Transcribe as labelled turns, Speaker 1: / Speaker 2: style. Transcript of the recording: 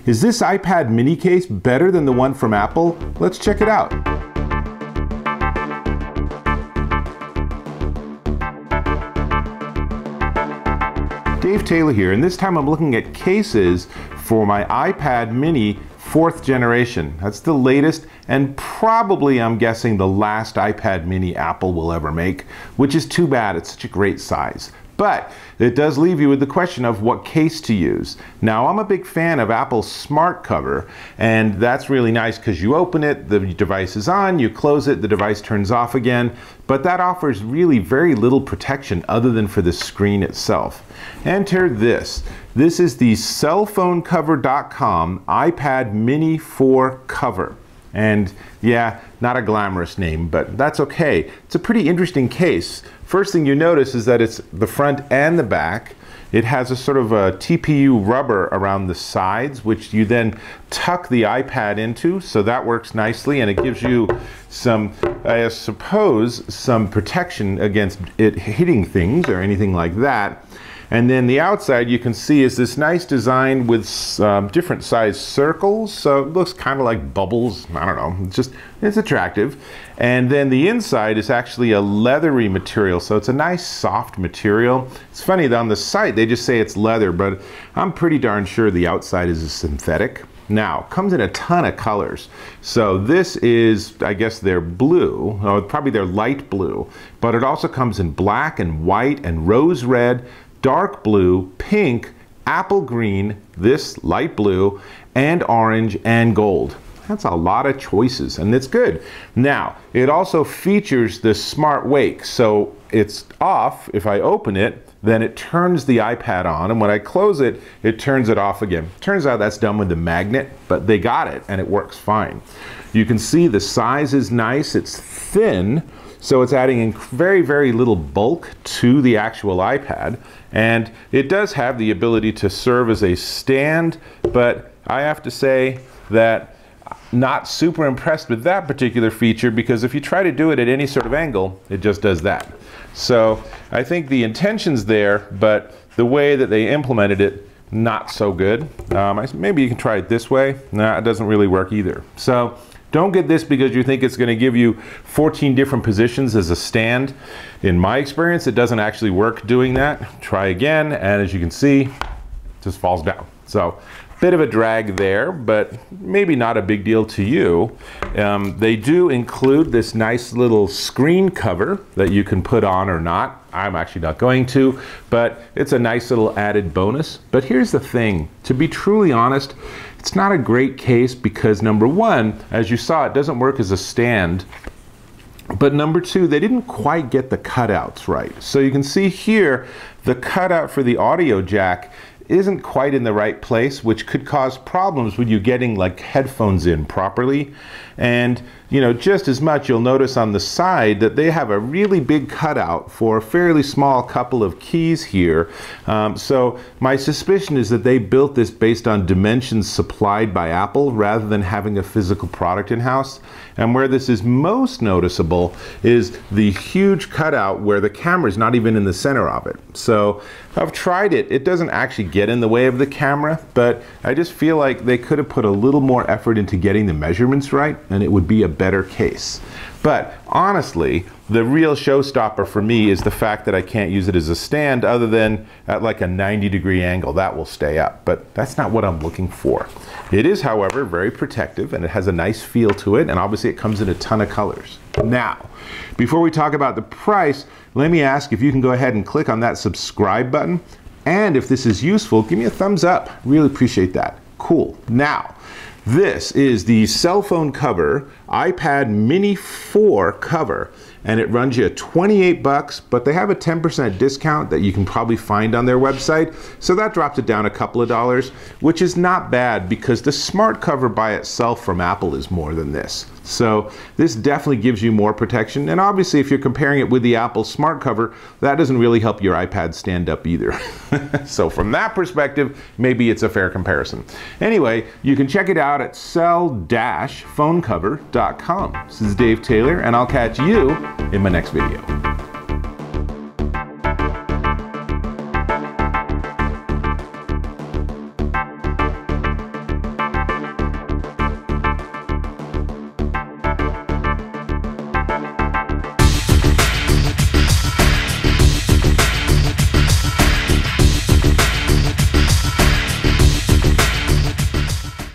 Speaker 1: Is this iPad mini case better than the one from Apple? Let's check it out. Dave Taylor here, and this time I'm looking at cases for my iPad mini 4th generation. That's the latest and probably, I'm guessing, the last iPad mini Apple will ever make, which is too bad. It's such a great size. But it does leave you with the question of what case to use. Now, I'm a big fan of Apple's smart cover, and that's really nice because you open it, the device is on, you close it, the device turns off again, but that offers really very little protection other than for the screen itself. Enter this. This is the Cell-PhoneCover.com iPad mini 4 cover. And yeah, not a glamorous name, but that's okay. It's a pretty interesting case. First thing you notice is that it's the front and the back. It has a sort of a TPU rubber around the sides, which you then tuck the iPad into, so that works nicely, and it gives you some, I suppose, some protection against it hitting things or anything like that. And then the outside, you can see, is this nice design with different size circles, so it looks kind of like bubbles. I don't know, it's attractive. And then the inside is actually a leathery material, so it's a nice soft material. It's funny that on the site they just say it's leather, but I'm pretty darn sure the outside is a synthetic. Now, comes in a ton of colors. So this is, I guess, their blue, or probably their light blue, but it also comes in black and white and rose red, dark blue, pink, apple green, this light blue, and orange and gold. That's a lot of choices, and it's good. Now, it also features the smart wake, so it's off. If I open it, then it turns the iPad on, and when I close it, it turns it off again. Turns out that's done with the magnet, but they got it, and it works fine. You can see the size is nice. It's thin, so it's adding in very, very little bulk to the actual iPad, and it does have the ability to serve as a stand, but I have to say that not super impressed with that particular feature, because if you try to do it at any sort of angle, it just does that. So I think the intention's there, but the way that they implemented it, not so good. Maybe you can try it this way. Nah, it doesn't really work either. So don't get this because you think it's going to give you 14 different positions as a stand. In my experience, it doesn't actually work doing that. Try again, and as you can see, it just falls down. So bit of a drag there, but maybe not a big deal to you. They do include this nice little screen cover that you can put on or not. I'm actually not going to, but it's a nice little added bonus. But here's the thing, to be truly honest, it's not a great case because number one, as you saw, it doesn't work as a stand. But number two, they didn't quite get the cutouts right. So you can see here, the cutout for the audio jack isn't quite in the right place, which could cause problems with you getting like headphones in properly. And you know, just as much, you'll notice on the side that they have a really big cutout for a fairly small couple of keys here. So my suspicion is that they built this based on dimensions supplied by Apple rather than having a physical product in-house. And where this is most noticeable is the huge cutout where the camera's not even in the center of it. So I've tried it. It doesn't actually get in the way of the camera, but I just feel like they could have put a little more effort into getting the measurements right, and it would be a better case. But honestly, the real showstopper for me is the fact that I can't use it as a stand other than at like a 90-degree angle. That will stay up, but that's not what I'm looking for. It is, however, very protective, and it has a nice feel to it, and obviously it comes in a ton of colors. Now, before we talk about the price, let me ask if you can go ahead and click on that subscribe button, and if this is useful, give me a thumbs up. Really appreciate that. Cool. Now, this is the Cell-PhoneCover iPad mini 4 cover, and it runs you $28, but they have a 10% discount that you can probably find on their website, so that drops it down a couple of dollars, which is not bad because the smart cover by itself from Apple is more than this. So this definitely gives you more protection, and obviously if you're comparing it with the Apple smart cover, that doesn't really help your iPad stand up either. So from that perspective, maybe it's a fair comparison. Anyway, you can check it out at cell-phonecover.com. This is Dave Taylor, and I'll catch you in my next video.